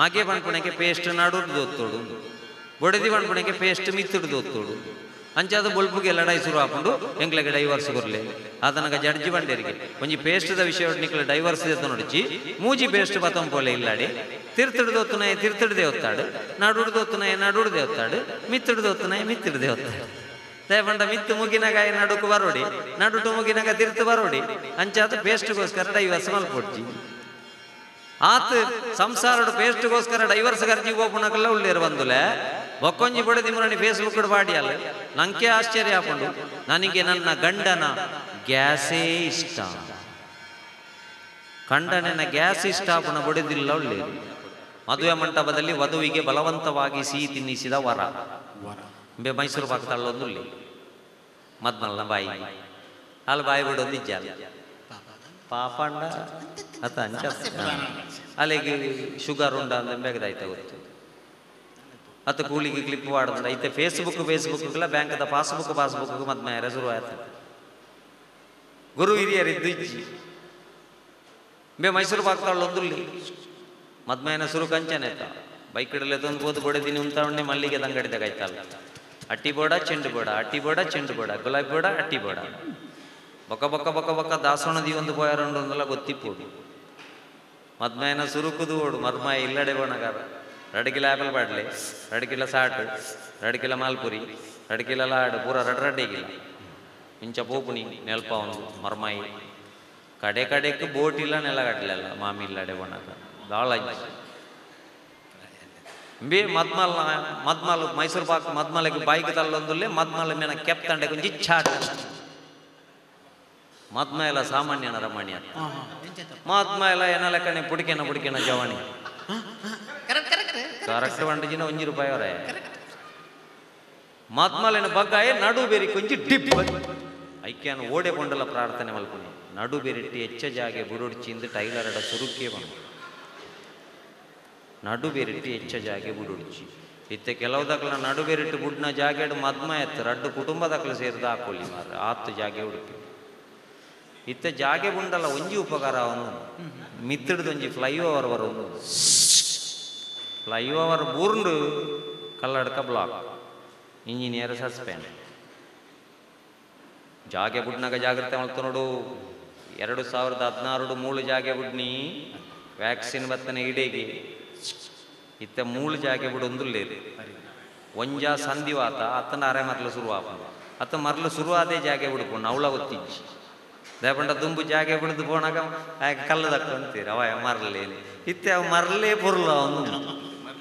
ಮಗೆ ಪಂಪಣಿಗೆ ಪೇಸ್ಟ್ ನಡುಡ್ದು ಒತ್ತೋಡು ಬೊಡೆದಿ ಪಂಪಣಿಗೆ ಪೇಸ್ಟ್ ಮಿತ್ತಿಡ್ದು ಒತ್ತೋಡು ಅಂಚಾದ ಬೊಲ್ಪುಗೆ ಲಡಾಯಿ ಶುರು ಹಾಕೊಂಡು ಎಂಕ್ಲೆಗೆ ಡೈವರ್ಸ್ ಕೊರ್ಲೆ ಅದನಗ ಜಡ್ಜಿ ಬಂಡೇರಿಗೆ ಒಂಜಿ ಪೇಸ್ಟ್ದ ವಿಷಯ ನಿಕ್ಲೆ ಡೈವರ್ಸ್ ಎತ್ತ ನೋಡಿಚಿ ಮೂಜಿ ಪೇಸ್ಟ್ ಬತ್ತಂ ಪೋಲೆ ಇಲ್ಲಾಡಿ ತಿರ್ತಿಡ್ದು ಒತ್ತುನಾಯ ತಿರ್ತಿಡ್ದೆ ಒತ್ತಾಡು ನಡುಡ್ದು ಒತ್ತುನಾಯ ನಡುಡ್ದೆ ಒತ್ತಾಡು ಮಿತ್ತಿಡ್ದು ಒತ್ತುನಾಯ ಮಿತ್ತಿಡ್ದೆ ಒತ್ತಾಡು ದಯಪಂಡ ಮಿತ್ತು ಮುಗಿನಾಗ ನಡುಕು ಬರೋಡಿ ನಡುಟು ಮುಗಿನಾಗ ತಿರ್ತು ಬರೋಡಿ ಅಂಚಾದ ಪೇಸ್ಟ್ಗೋಸ್ಕರ ಡೈವರ್ಸ್ ಮಲ್ಪೊಡ್ಜಿ ಆತ ಸಂಸಾರಡು ಪೇಸ್ಟ್ಗೋಸ್ಕರ ಡೈವರ್ಸ್ ಗರ್ಜಿ ಓಪುನಕಲ್ಲ ಉಳ್ಳೇರು ಬಂದುಲೆ ಬೊಕ್ಕೊಂಜಿ ಬಡದಿ ಮುರಣಿ ಫೇಸ್ಬುಕ್ ಬಾಡಿ ಅಲ್ಲ ನಂಗೆ ಆಶ್ಚರ್ಯ ಹಾಕೊಂಡು ನನಗೆ ನನ್ನ ಗಂಡನ ಗ್ಯಾಸೇ ಇಷ್ಟ ಕಂಡನ ಗ್ಯಾಸ್ ಇಷ್ಟ ಹಾಪುನ ಬಡಿದಿಲ್ಲ ಒಳ್ಳೆಯದು ಮದುವೆ ಮಂಟಪದಲ್ಲಿ ವಧುವಿಗೆ ಬಲವಂತವಾಗಿ ಸಿಹಿ ತಿನ್ನಿಸಿದ ವರ ಮೈಸೂರು ಪಾಕದಲ್ಲೊಂದುಲ್ಲಿ ಮದ್ಮಲ್ನ ಬಾಯಿ ಅಲ್ಲಿ ಬಾಯಿ ಬಿಡೋದು ನಿಜ ಪಾಪಂಡ ಅತ ಅಂಚ ಅಲ್ಲಿಗೆ ಶುಗರ್ ಉಂಡ ಅಂತ ಬೇಗದಾಯ್ತ ಗೊತ್ತು ಅತ್ತ ಕೂಲಿಗೆ ಕ್ಲಿಪ್ ಮಾಡಿದ್ರೆ ಐತೆ ಫೇಸ್ಬುಕ್ಗೆಲ್ಲ ಬ್ಯಾಂಕದ ಪಾಸ್ಬುಕ್ ಮದ್ಮೇರ ಶುರು ಆಯ್ತು ಗುರು ಹಿರಿಯರಿದ್ದು ಇಜ್ಜಿ ಬೇ ಮೈಸೂರು ಪಾಕದಲ್ಲೊಂದುಲ್ಲಿ ಮದ್ಮೇನ ಶುರು ಕಂಚನೆ ಆಯ್ತ ಬೈಕ್ ಇಡಲೆ ತಂದು ಹೋದ್ ಬೊಡೆದಿನಿ ಉಂಟೆ ಮಲ್ಲಿಗೆ ತಂಗಡಿ ತಗಾಯ್ತಲ್ಲ ಅಟ್ಟಿ ಬೋಡ ಚೆಂಡು ಬೋಡ ಅಟ್ಟಿ ಬೋಡ ಚೆಂಡು ಬೋಡ ಗುಲಾಬಿ ಬೋಡ ಅಟ್ಟಿ ಬೋಡ ಬೊಕ್ಕ ಬೊಕ್ಕ ಬೊಕ್ಕ ಬೊಕ್ಕ ದಾಸೋಣದಿ ಒಂದು ಪೋಯರಂಡು ಒಂದೆಲ್ಲ ಗೊತ್ತಿಪ್ಪೋಡು ಮದ್ಮೇನ ಸುರುಕುದು ಓಡು ಮರ್ಮಾಯ ಇಲ್ಲಡೆ ಬೋಣಗಾರ ರಡಕಿಲ ಆಪಲ್ ಬಾಡ್ಲೆ ರಡಕಿಲ ಸಾಟು ರಡಕಿಲ ಮಾಲ್ಪುರಿ ರಡಕಿಲ ಲಾಡು ಪೂರ ರಡ್ರಡ್ಡಿಗಿಲ್ಲ ಇಂಚ ಪೋಪುನಿ ನೆಲ್ಪ ಒಂದು ಮರ್ಮಾಯಿ ಕಡೆ ಕಡೆಕ್ಕೆ ಬೋಟ್ ಇಲ್ಲ ನೆಲಗಟ್ಲೆಲ್ಲ ಮಾಮಿ ಇಲ್ಲಡೆ ಬೋಣಗಾರ ದಾಳ ಬೇ ಮದ್ಮಲ್ ಮೈಸೂರು ಪಾಕ್ ಮದ್ಮಲೆಗೆ ಬೈಕ್ ತಲ್ಲೊಂದುಲ್ಲೇ ಮದ್ಮಲ ಮೇನ ಕೆಪ್ ತಂಡೆ ಕೊಂಚ ಚಾಟ ಮದ್ಮ ಎಲ್ಲ ಸಾಮಾನ್ಯನ ರಮಣಿ ಅಂತ ಮದ್ಮ ಎಲ್ಲ ಏನ ಲೆಕ್ಕನೆ ಪುಡಿಕೆನ ಜವಾಣಿ ಕರೆಕ್ಟ್ ಒಂಟಿನ ₹1 ಅವರೇ ಮದ್ಮಲಿನ ಬಗ್ಗಾಯ ನಡು ಬೇರಿ ಕೊಂಚಿ ಡಿಪ್ ಐಕ್ಯಾನ ಓಡೆ ಕೊಂಡಲ ಪ್ರಾರ್ಥನೆ ಮಲ್ಪುನಿ ನಡು ಬೇರಿಟ್ಟಿ ಹೆಚ್ಚ ಜಾಗೆ ಬುಡುಡ್ಚಿಂದು ಟೈಲರಡ ಸುರುಕೇ ಬಂದು ನಡು ಬೇರಿಟ್ಟು ಹೆಚ್ಚ ಜಾಗೆ ಬುಡುಡ್ಚಿ ಇತ್ತೆ ಕೆಲವುದಕ್ಲ ನಡು ಬೇರಿಟ್ಟು ಬುಡ್ನ ಜಾಗೆಡು ಮದ್ಮ ಎತ್ತು ರಡ್ಡು ಕುಟುಂಬದಕ್ಲ ಸೇರಿದ ಹಾಕೊಳ್ಳಿ ಮಾರ ಆತ್ತು ಜಾಗೆ ಉಡುಪಿ ಇತ್ತೆ ಜಾಗೆ ಬುಂಡಲ್ಲ ಒಂಜಿ ಉಪಕಾರ ಅವನು ಮಿತ್ತಿಡ್ದೊಂಜಿ ಫ್ಲೈಓವರ್ ಬರೋದು ಫ್ಲೈಓವರ್ ಬೂರ್ಂಡು ಕಲ್ಲಡ್ಕ ಬ್ಲಾಕ್ ಇಂಜಿನಿಯರ್ ಸಸ್ಪೆಂಡ್ ಜಾಗೆ ಬುಡ್ನಾಗ ಜಾಗ್ರತೆ ಮಾಡ್ತು ನೋಡು 2016 ಮೂಳು ಜಾಗೆ ಬುಡ್ನಿ ವ್ಯಾಕ್ಸಿನ್ ಬತ್ತನೆ ಇಡೇಗಿ ಇತ್ತ ಮೂಳು ಜಾಗೆ ಬಿಡೊಂದುಲ್ಲೇರು ಒಂಜ ಸಂಧಿವಾತ ಅತ್ತನ ಅರೆ ಮರಲು ಶುರುವಾಪ ಅತ್ತ ಮರಲು ಶುರುವಾದೇ ಜಾಗೆ ಬಿಡ್ಕೊಂಡು ಅವಳ ಗೊತ್ತಿಜ್ಜಿ ದಯಪಂಡ ದುಂಬು ಜಾಗೆ ಬಿಡ್ದು ಪೋಣಾಗ ಕಲ್ಲು ದಕ್ಕಂತೀರಿ ಅವ ಮರಲೇನು ಇತ್ತೆ ಅವು ಮರಲೇ ಪೊರ್ಲ ಅವನು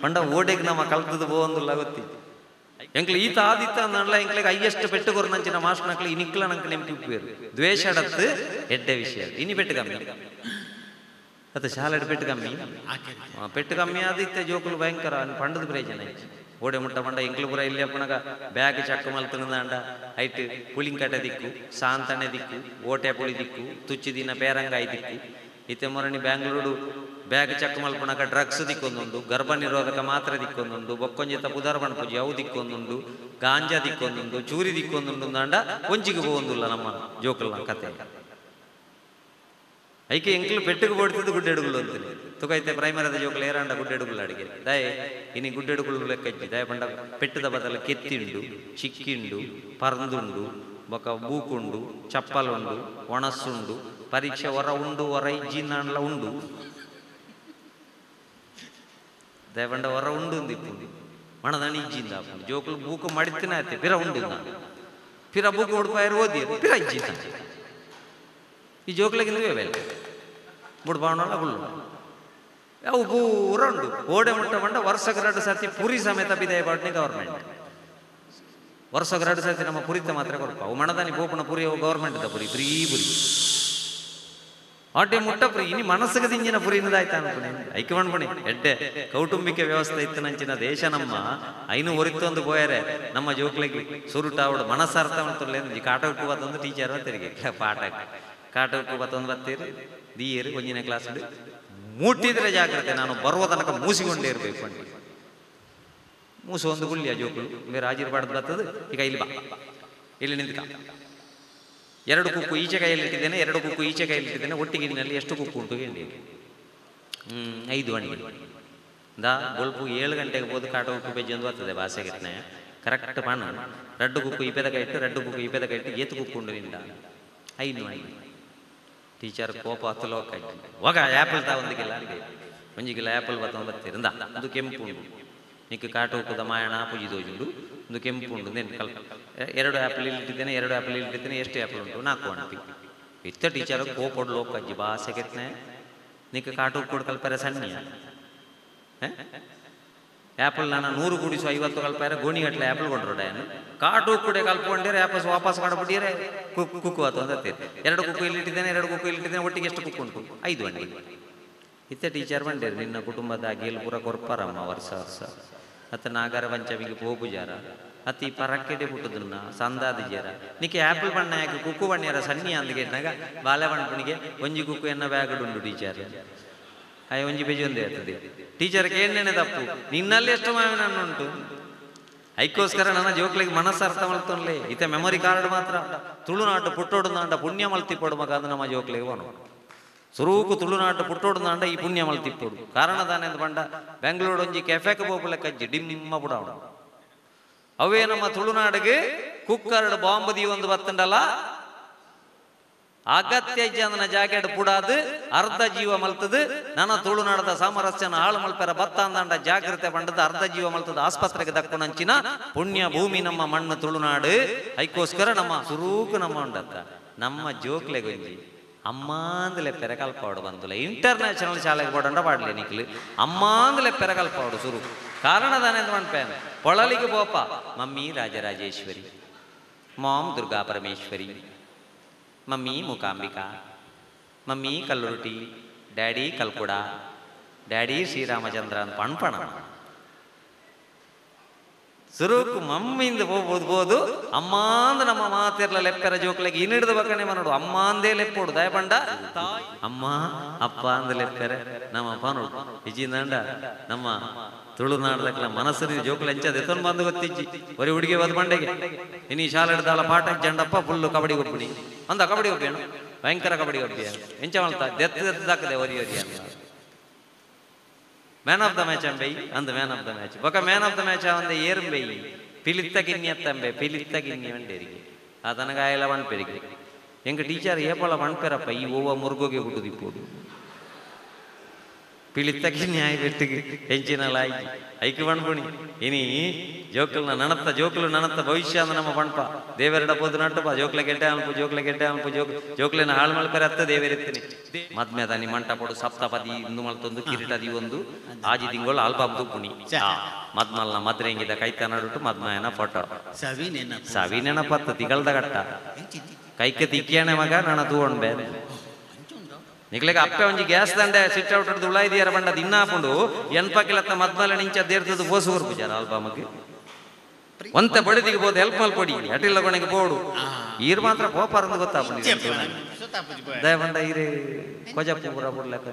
ಪಂಡ ಓಡೆಗೆ ನಮ್ಮ ಕಲ್ತದ್ದು ಬೋಂದುಲ್ಲ ಗೊತ್ತಿಜ್ಜಿ ಎಂಕ್ಲು ಈತ ಆದಿತ್ತ ಅಂದಲ್ಲ ಎಂಕ್ಲಿಗೆ ಹೈಯೆಸ್ಟ್ ಪೆಟ್ಟು ಕೊರ್ನಂಚಿನ ಮಾಸ್ಟರ್ನಕ್ಲು ಇನಿಕ್ಲ ನಂಗೆ ನೆಂಪಿಪ್ಪೇರು ದ್ವೇಷಡತ್ತು ಎಡ್ಡೆ ವಿಷಯ ಇನಿ ಪೆಟ್ಟು ಕಮ್ಮಿ ಅದು ಶಾಲೆಡ್ ಪೆಟ್ಟು ಕಮ್ಮಿ ಪೆಟ್ಟು ಕಮ್ಮಿ ಆದಿತ್ತೆ ಜೋಕುಲು ಭಯಂಕರ ಪಂಡದ ಪ್ರಯೋಜನ ಓಡೆ ಮುಟ್ಟ ಪಂಡ ಎಂಕ್ಲು ಪುರ ಇಲ್ಲಿ ಅಪ್ಪನಾಗ ಬ್ಯಾಗ್ ಚಕ್ಕ ಮಲ್ತನದಾಂಡ ಐಟ್ ಪುಳಿಂಕಟೆ ದಿಕ್ಕು ಸಾಂತಣೆ ದಿಕ್ಕು ಓಟೆ ಪುಳಿ ದಿಕ್ಕು ತುಚ್ಚಿ ದಿನ ಪೇರಂಗಾಯಿ ದಿಕ್ಕು ಇತ್ತೆ ಮೊರಣಿ ಬ್ಯಾಂಗ್ಳೂರು ಬ್ಯಾಗ್ ಚಕ್ಕ ಮಲ್ಪನಾಗ ಡ್ರಗ್ಸ್ ದಿಕ್ಕೊಂದುಂಡು ಗರ್ಭ ನಿರೋಧಕ ಮಾತ್ರ ದಿಕ್ಕೊಂದುಂಡು ಬೊಕ್ಕೊಂಜಿತ ಪುದರ್ಬಣ ಪೂಜೆ ಅವು ದಿಕ್ಕೊಂದುಂಡು ಗಾಂಜಾ ದಿಕ್ಕೊಂದುಂಡು ಚೂರಿ ದಿಕ್ಕೊಂದುಂಡು ದಾಂಡ ಒಂಜಿಗೆ ಹೋಗೊಂದಿಲ್ಲ ನಮ್ಮ ಜೋಕಲ್ನ ಕತೆ ಐಕೆ ಎಂಕ್ಲು ಪೆಟ್ಟಿಗೆ ಓಡ್ತಿದ್ದು ಗುಡ್ಡೆಡುಗಳು ಅಂತೀನಿ ತುಕೈತೆ ಪ್ರೈಮರಿದ ಜೋಕಲು ಏರಾಂಡ ಗುಡ್ಡೆಡುಗಳು ಅಡಿಗೆ ದಯ ಇನಿ ಗುಡ್ಡೆಡುಗಳು ಲೆಕ್ಕಜ್ಜಿ ದಯ ಪಂಡ ಪೆಟ್ಟದ ಬದಲ ಕೆತ್ತಿಂಡು ಚಿಕ್ಕಿಂಡು ಪರಂದುಂಡು ಬೊಕ ಬೂಕುಂಡು ಚಪ್ಪಲುಂಡು ಒಣಸುಂಡು ಪರೀಕ್ಷೆ ಹೊರ ಉಂಡು ಹೊರ ಇಜ್ಜಿಂದ ಉಂಡು ದಯ ಪಂಡ ಹೊರ ಉಂಡು ಅಂದಿಪ್ಪುಂಡು ಮಣದಣಿ ಇಜ್ಜಿಂದ ಜೋಕುಲು ಬೂಕು ಮಡಿತಿನ ಆಯ್ತು ಪಿರ ಉಂಡು ಪಿರ ಬೂಕು ಹೊಡ್ಪಾಯರು ಓದಿ ಪಿರ ಇಜ್ಜಿಂದ ಈ ಜೋಕ್ಲಗಿಂದ ಬೇಲೆ ಬುಡ್ಬಾವಣಲ್ಲ ಗುಳ್ಳು ಅವು ಪೂರ ಉಂಡು ಓಡೆ ಮುಟ್ಟ ಬಂಡ ವರ್ಷಕ್ಕೆ 2 ಸರ್ತಿ ಪುರಿ ಸಮೇತ ಬಿದಾಯ ಪಾಟ್ನಿ ಗವರ್ಮೆಂಟ್ ವರ್ಷಕ್ಕೆ 2 ಸರ್ತಿ ನಮ್ಮ ಪುರಿತ ಮಾತ್ರ ಕೊಡ್ಪ ಅವು ಮಣದಾನಿ ಬೋಪಣ ಪುರಿ ಗವರ್ಮೆಂಟ್ ಪುರಿ ಫ್ರೀ ಪುರಿ ಆಟೆ ಮುಟ್ಟ ಪುರಿ ಇನಿ ಮನಸ್ಸಿಗೆ ದಿಂಜಿನ ಪುರಿನದ ಆಯ್ತಾ ಅನ್ಪಣೆ ಐಕೆ ಮಾಡ್ಪಣಿ ಎಡ್ಡೆ ಕೌಟುಂಬಿಕ ವ್ಯವಸ್ಥೆ ಇತ್ತು ನಂಚಿನ ದೇಶ ನಮ್ಮ ಐನು ಒರಿತೊಂದು ಪೋಯರೆ ನಮ್ಮ ಜೋಕ್ಲಿಗೆ ಸುರುಟ ಅವಡು ಮನಸ್ಸಾರ್ಥ ಮಾಡ್ತಲ್ಲ ಕಾಟ ಉಟ್ಟು ಬತ್ತೊಂದು ಟೀಚರ್ ತೆರಿಗೆ ಪಾಠ ಕಾಟ ಉಟ್ಟು ಬತ್ತೊಂದು ಬತ್ತೀರಿ ದೀಯರು ಒಂಜಿನ ಕ್ಲಾಸ್ ಮೂಟಿದ್ರೆ ಜಾಗ್ರತೆ ನಾನು ಬರುವ ತನಕ ಮೂಸಿಕೊಂಡೇ ಇರಬೇಕು ಅಂತ ಮೂಸು ಒಂದು ಗುಳ್ಳಿಯ ಜೋಕುಲು ಬೇರೆ ಹಾಜಿರು ಪಡೆದು ಬರ್ತದೆ. ಈಗ ಇಲ್ಲಿ ಬಾ, ಇಲ್ಲಿ ನಿಂತ್ಕ. 2 ಕುಕ್ಕು ಈಚೆ ಕೈಯಲ್ಲಿಟ್ಟಿದ್ದೇನೆ, 2 ಕುಕ್ಕು ಈಚೆ ಕೈಯಲ್ಲಿಟ್ಟಿದ್ದೇನೆ. ಒಟ್ಟಿಗಿನಲ್ಲಿ ಎಷ್ಟು ಕುಕ್ಕು ಉಂಟು ಹೇಳಿ? 5 ಅಣಿಗೆ ದಾ ಗೊಲ್ಪು 7 ಗಂಟೆಗೆ ಹೋದು ಕಾಟ ಉಕ್ಕು ಬೆಜ್ಜಿ ಒಂದು ಬರ್ತದೆ ಭಾಷೆಗೆಟ್ನೆ ಕರೆಕ್ಟ್ ಪಣ 2 ಕುಕ್ಕು ಇಪ್ಪದ ಕೈಟ್ಟು 2 ಕುಕ್ಕು ಇಪ್ಪದ ಕೈಟ್ಟು ಏತು ಕುಕ್ಕು ಉಂಡು ನಿಂದ 5 ಅಣಿಗೆ. ಟೀಚರ್ ಕೋಪ ಹತ್ತಲೋ ಕಜ್ಜಿ ಹೋಗ ಆ್ಯಪಲ್ ತಾ ಒಂದಿಗಿಲ್ಲ ಅಲ್ಲಿಗೆ 1 ಕಿಲೋ ಆ್ಯಪಲ್ ಬತ್ತಿರಂದ ಒಂದು ಕೆಂಪು ಉಂಡು ನಿಕ್ಕೆ ಕಾಟ ಉಕ್ಕುದ ಮಾಯಣ ಪೂಜಿ ದೋಜುಂಡು ಒಂದು ಕೆಂಪು ಉಂಡು ನೆನ್ ಕಲ್ 2 ಆ್ಯಪಲ್ ಇಲ್ಲಿಟ್ಟಿದ್ದೇನೆ 2 ಆ್ಯಪಲ್ ಇಲ್ಲಿಟ್ಟಿದ್ದೇನೆ. ಎಷ್ಟು ಆ್ಯಪಲ್ ಉಂಟು? 4 ಅಣಪಿ. ಇತ್ತ ಟೀಚರ್ ಕೋಪಡ್ಲೋ ಕಜ್ಜಿ ಭಾಷೆಗೆಟ್ನೆ ನಿಕ್ಕೆ ಕಾಟ ಉಕ್ಕು ಕಲ್ಪರೆ ಸಣ್ಣಿಯ ಆ್ಯಪಲ್ ನಾನು 100 ಕೂಡಿಸು 50 ಕಲ್ಪಾರೆ ಗೋಣಿಗಟ್ಟಲೆ ಆ್ಯಪಲ್ ಕೊಂಡ್ರೋಡೇನು ಕಾಟು ಕೂಡ ಕಲ್ಕೊಂಡಿರೆ ಆ್ಯಪಲ್ಸ್ ವಾಪಸ್ ಮಾಡಿಬಿಟ್ಟಿರೆ ಕುಕ್ಕು ಆತು ಅಂತೀರಿ. 2 ಕುಕ್ಕು ಇಲ್ಲಿಟ್ಟಿದ್ದೇನೆ 2 ಕುಕ್ಕು ಇಲ್ಲಿಟ್ಟಿದ್ದೇನೆ. ಒಟ್ಟಿಗೆ ಎಷ್ಟು ಕುಕ್ಕು ಉಂಟು? 5 ಅಣಿ. ಇತ್ತೆ ಟೀಚರ್ ಬಂಡೇರಿ ನಿನ್ನ ಕುಟುಂಬದ ಗೇಲ್ ಪೂರ ಕೊರ್ಪಾರಮ್ಮ ವರ್ಷ ವರ್ಷ ಅತ್ತ ನಾಗರ ಪಂಚಮಿಗೆ ಪೋಪುಜಾರ ಅತಿ ಪರಕ್ಕೆಡೆ ಪುಟ್ಟದನ್ನ ಸಂದಾದಿಜಾರ ನಿಕ್ಕೆ ಆ್ಯಪಲ್ ಬಣ್ಣ ಯಾಕೆ ಕುಕ್ಕು ಬಣ್ಣಿಯರ ಸನ್ನಿ ಅಂದ್ಗೆಟ್ನಾಗ ಬಾಲೆ ಬಣ್ಣನಿಗೆ 1 ಕುಕ್ಕು ಎನ್ನ ಬ್ಯಾಗಡುಂಡು ಟೀಚರ್ ಅಯ್ಯ 1 ಬೇಜಿ ಒಂದೇ ಇರ್ತದೆ. ಟೀಚರ್ ಕೇಳೇನೆ ತಪ್ಪು ನಿನ್ನಲ್ಲಿ ಎಷ್ಟು ಮಾವಿನ ಹಣ್ಣು ಉಂಟು? ಅದಕ್ಕೋಸ್ಕರ ನನ್ನ ಜೋಕ್ಲಿಗೆ ಮನಸ್ಸು ಅರ್ಥ ಮಲ್ತೊನ್ಲೆ ಇತ್ತೆ ಮೆಮೊರಿ ಕಾರ್ಡ್ ಮಾತ್ರ ತುಳುನಾಡು ಪುಟ್ಟೋಡುದಾಂಡ ಪುಣ್ಯ ಮಲ್ತಿಪ್ಪೋಡು ಮಗ ಅದು ನಮ್ಮ ಜೋಕ್ಲಿಗೆ ಬನು ಸುರೂಕು ತುಳುನಾಡು ಪುಟ್ಟೋಡುದಾಂಡ ಈ ಪುಣ್ಯ ಮಲ್ತಿಪ್ಪೋಡು ಕಾರಣ ತಾನೆಂದು ಬಂಡ ಬೆಂಗಳೂರು ಒಂಜಿ ಕೆಫೆಗೆ ಬೋಪುಲೆ ಕಜ್ಜಿ ಡಿಮ್ಮ ಬುಡಾವಣ ಅವೇ ನಮ್ಮ ತುಳುನಾಡಿಗೆ ಕುಕ್ಕರ್ಡ್ ಬಾಂಬದಿ ಒಂದು ಬತ್ತಂಡಲ್ಲ ಅಗತ್ಯ ಜನನ ಜಾಕೆಟ್ ಪುಡಾದು ಅರ್ಧ ಜೀವ ಮಲ್ತದು. ನನ್ನ ತುಳುನಾಡದ ಸಾಮರಸ್ಯನ ಹಾಳು ಮಲ್ಪೆರ ಬತ್ತ ಅಂದಾಂಡ ಜಾಗ್ರತೆ ಬಂಡದ ಅರ್ಧ ಜೀವ ಮಲ್ತದ ಆಸ್ಪತ್ರೆಗೆ ದಕ್ಕೊಂಡಂಚಿನ ಪುಣ್ಯ ಭೂಮಿ ನಮ್ಮ ಮಣ್ಣು ತುಳುನಾಡು. ಅದಕ್ಕೋಸ್ಕರ ನಮ್ಮ ಸುರೂಕು ನಮ್ಮ ಉಂಡತ್ತ ನಮ್ಮ ಜೋಕ್ಲೆ ಗೊಂಜಿ ಅಮ್ಮಾಂದಲೆ ಪೆರಕಲ್ಪಾಡು ಬಂದುಲ ಇಂಟರ್ನ್ಯಾಷನಲ್ ಶಾಲೆಗೆ ಬೋಡಂಡ ಪಾಡ್ಲೆ ನಿಕ್ಲು ಅಮ್ಮಾಂದಲೆ ಪೆರಕಲ್ಪಾಡು ಸುರು ಕಾರಣದಾನೆಂದು ಮಣ್ಪೇನ ಪೊಳಲಿಗೆ ಬೋಪ mummy Rajarajeshwari, mom Durga Parameshwari, mummy Mookambika, mummy Kallurti, daddy Kalkuda, daddy Sriramachandra ಅಂತ ಪಣ್ಪಣ ಸುರುಕು ಮಮ್ಮಿಂದ ಹೋಗ್ಬೋದು. ಅಮ್ಮಾಂದ ನಮ್ಮ ಮಾತಿರ್ಲ ಲೆಪ್ಪೆರ ಜೋಕ್ಲೆಗೆ ಇನ್ನಿಡ್ದ ಬಕ್ಕನೆ ಮನೋಡು ಅಮ್ಮಾಂದೇ ಲೆಪ್ಪೋಡು ದಯ ಬಂಡ ಅಮ್ಮ ಅಪ್ಪ ಅಂದ ಲೆಪ್ಪೆರೆ ನಮ್ಮ ಅಪ್ಪ ನೋಡು ಇಜಿಂದಂಡ ನಮ್ಮ ತುಳುನಾಡದಕ್ಲ ಮನಸ್ಸರಿ ಜೋಕ್ಲೆ ಎಂಚದ ಎತ್ತೊಂದು ಬಂದು ಗೊತ್ತಿಜ್ಜಿ ಒರಿ ಹುಡುಗಿ ಬದ್ ಬಂಡೆಗೆ ಇನ್ನು ಶಾಲೆ ಹಿಡ್ದಲ್ಲ ಪಾಠ ಜಂಡಪ್ಪ ಫುಲ್ಲು ಕಬಡ್ಡಿ ಒಬ್ಬನಿ ಅಂದ ಕಬಡ್ಡಿ ಒಬ್ಬೇನು ಭಯಂಕರ ಕಬಡ್ಡಿ ಒಬ್ಬಿ ಎಂಚ ಮಾಡ್ತಾ ದೆತ್ತದಾಕದೆ ಒರಿ ಒರಿ ಅಂತ man of the match Ambai ಅಂದ ಮ್ಯಾನ್ ಆಫ್ ದ ಮ್ಯಾಚ್ ಬೊಕ ಮ್ಯಾನ್ ಆಫ್ ದ ಮ್ಯಾಚ್ ಅಂದ ಏರ್ಬೈ ಪಿಲಿತ್ತ ಗಿನ್ನಿ ಅತ್ತಂಬೆ ಪಿಲಿತ್ತ ಗಿನ್ನಿ ವಂಡೇರಿಗೆ ಆ ತನಗಾಯಲ ವಣ್ಪೆರಿಗೆ ಎಂಗ ಟೀಚರ್ ಏಪಳ ವಣ್ಪೆರಪ್ಪ ಈ ಓವ ಮುರುಗೋಗೆ ಹುಟ್ಟುದಿಪ್ಪೋದು ಪಿಲಿತ್ತ ಗಿನ್ನಿ ಆಯ್ ಬೆಟ್ಟಿಗೆ ಹೆಂಚಿನಲ್ಲ ಆಯ್ತು ಐಕೆ ಬಣ್ಪುಣಿ ಇನಿ ಜೋಕಲ್ನ ನಣತ್ತ ಜೋಕಲು ನಣತ್ತ ಭವಿಷ್ಯ ಅಂದ ನಮ್ಮ ಬಣ್ಪ ದೇವರಡ ಪೋದು ನಟ್ಟಪ್ಪ ಜೋಕ್ಲೆ ಗೆಡ್ಡೆ ಅನ್ಪು ಜೋಕ್ಲೆ ಗೆಡ್ಡೆ ಅನ್ಪು ಜೋಕ್ಲೆನ ಹಾಳು ಮಲ್ಪೆರೆ ಅತ್ತ ದೇವರಿರ್ತೀನಿ ಮದ್ಮೆದ ನಿ ಮಂಟ ಪಡು ಸಪ್ತಪದಿ ಇಂದು ಮಲ್ತೊಂದು ಕಿರೀಟದಿ ಒಂದು ಆಜಿ ತಿಂಗಳು ಆಲ್ಬಮ್ ತುಪ್ಪುಣಿ ಮದ್ಮಲ್ನ ಮದ್ರೆಂಗಿದ ಕೈತ ನಡುಟು ಮದ್ಮಯನ ಫೋಟೋ ಸವಿ ನೆನಪತ್ತ ತಿಗಲ್ದ ಗಟ್ಟ ಕೈಕೆ ತಿಕ್ಕಿಯಣೆ ಮಗ ನನ್ನ ತೂವಣ್ಬೆ ನಿಕ್ಲೆಗೆ ಅಪ್ಪೆ ಒಂಜಿ ಗ್ಯಾಸ್ ದಂಡೆ ಸಿಟ್ ಔಟ್ ಹಿಡಿದು ಉಳಾಯ್ದಿಯಾರ ಬಂಡ ದಿನ್ನಾಪುಂಡು ಎನ್ಪಕ್ಕಿಲತ್ತ ಮದ್ಮಲೆ ನಿಂಚ ದೇರ್ತದ ಬೋಸು ಪೂಜಾರ ಆಲ್ಬಮ್ಗೆ ಒಂತೆ ಬಡಿದಿಗೆ ಬೋದು ಹೆಲ್ಪ್ ಮಲ್ ಕೊಡಿ ಅಟಿಲ್ಲ ಕೊನೆಗೆ ಬೋಡು ಈರ್ ಮಾತ್ರ ಕೋಪಾರಂದು ಗೊತ್ತಾಪುಂಡು ದಯ ಬಂಡ ಈರೇ ಕೊಜಪ್ಪ ಪೂರ ಬಿಡ್ಲೆಕ್ಕ